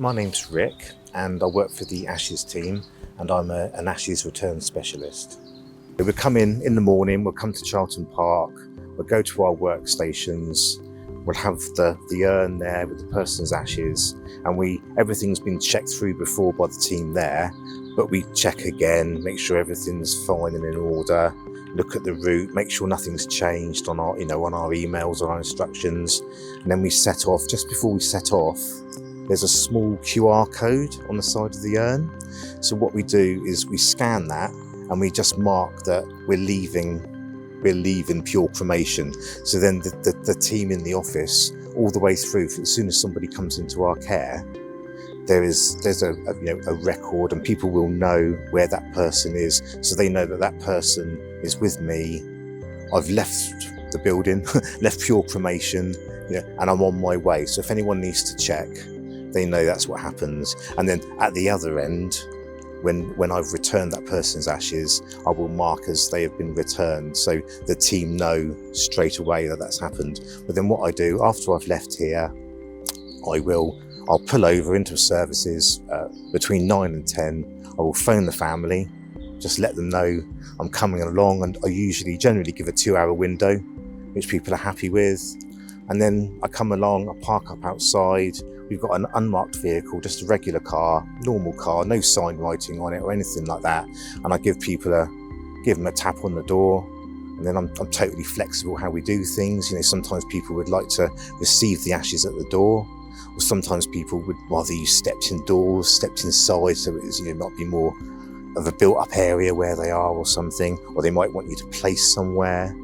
My name's Rick and I work for the Ashes team and I'm an Ashes return specialist. We'll come in the morning, we'll come to Charlton Park, we'll go to our workstations, we'll have the urn there with the person's ashes, and everything's been checked through before by the team there, but we check again, make sure everything's fine and in order, look at the route, make sure nothing's changed on our emails or our instructions, and then we set off. Just before we set off, there's a small QR code on the side of the urn. So what we do is we scan that and we just mark that we're leaving Pure Cremation. So then the team in the office, all the way through, as soon as somebody comes into our care, there's a record, and people will know where that person is. So they know that person is with me. I've left the building, left Pure Cremation, and I'm on my way. So if anyone needs to check, they know that's what happens. And then at the other end, when I've returned that person's ashes, I will mark as they have been returned, so the team know straight away that that's happened. But then what I do after I've left here, I'll pull over into services between 9 and 10. I will phone the family, just let them know I'm coming along, and I generally give a 2-hour window, which people are happy with. And then I come along, I park up outside. We've got an unmarked vehicle, just a regular car, normal car, no sign writing on it or anything like that. And I give them a tap on the door. And then I'm totally flexible how we do things. Sometimes people would like to receive the ashes at the door, or sometimes people would rather you stepped indoors, stepped inside, so it might be more of a built-up area where they are or something, or they might want you to place somewhere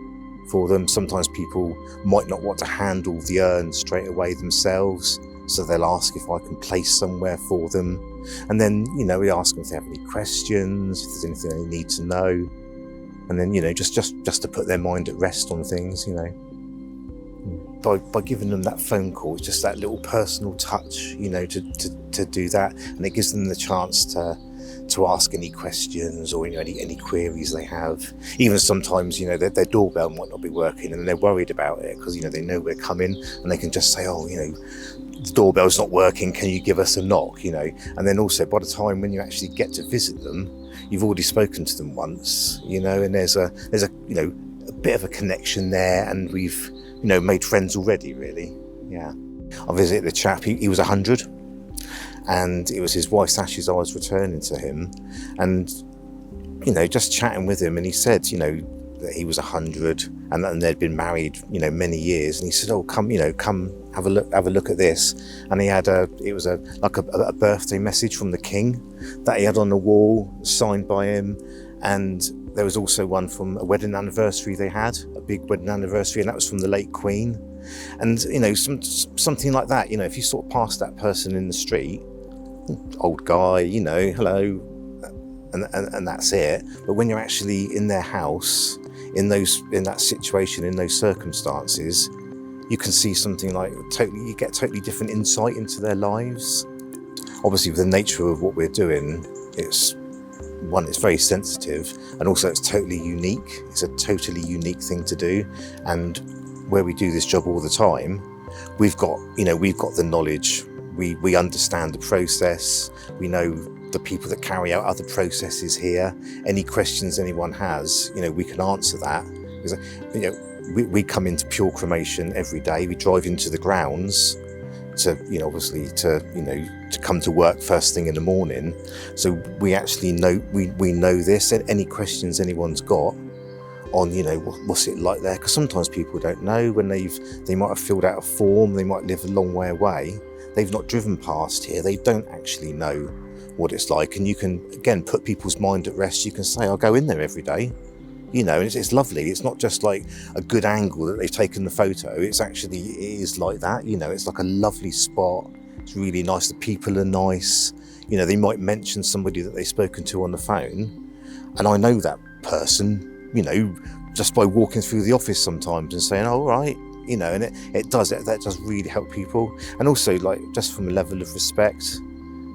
for them. Sometimes people might not want to handle the urn straight away themselves, so they'll ask if I can place somewhere for them. And then, we ask them if they have any questions, if there's anything they need to know. And then, just to put their mind at rest on things, By giving them that phone call, it's just that little personal touch, to do that. And it gives them the chance to ask any questions or any queries they have. Even sometimes their doorbell might not be working and they're worried about it because they know we're coming, and they can just say, the doorbell's not working, can you give us a knock? And then also by the time when you actually get to visit them, you've already spoken to them once, and there's a bit of a connection there, and we've made friends already, really. Yeah, I visited the chap. He was 100. And it was his wife's ashes I was returning to him, and just chatting with him, and he said that he was 100 and they'd been married many years, and he said, come have a look at this. And he had a birthday message from the king that he had on the wall, signed by him, and there was also one from a wedding anniversary they had, a big wedding anniversary, and that was from the late Queen. And something like that, if you sort of pass that person in the street, old guy, hello, and that's it. But when you're actually in their house, in that situation, in those circumstances, you can see something like you get totally different insight into their lives. Obviously, with the nature of what we're doing, it's very sensitive, and also it's totally unique. It's a totally unique thing to do, and where we do this job all the time, we've got the knowledge. We understand the process. We know the people that carry out other processes here. Any questions anyone has, we can answer that. Because, we come into Pure Cremation every day. We drive into the grounds to come to work first thing in the morning. So we actually know, we know this. And any questions anyone's got on, what's it like there? Because sometimes people don't know when they might have filled out a form, they might live a long way away. They've not driven past here. They don't actually know what it's like. And you can, again, put people's mind at rest. You can say, I'll go in there every day. And it's lovely. It's not just like a good angle that they've taken the photo. It is like that. It's like a lovely spot. It's really nice. The people are nice. They might mention somebody that they've spoken to on the phone. And I know that person, just by walking through the office sometimes and saying, oh, all right. And that does really help people. And also, just from a level of respect,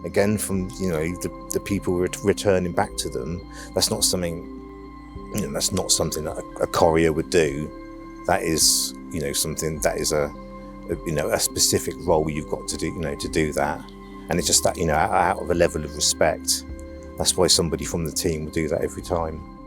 again, from the people returning back to them, that's not something that a courier would do. That is something that is a specific role you've got to do, to do that. And it's just that, you know, out of a level of respect. That's why somebody from the team will do that every time.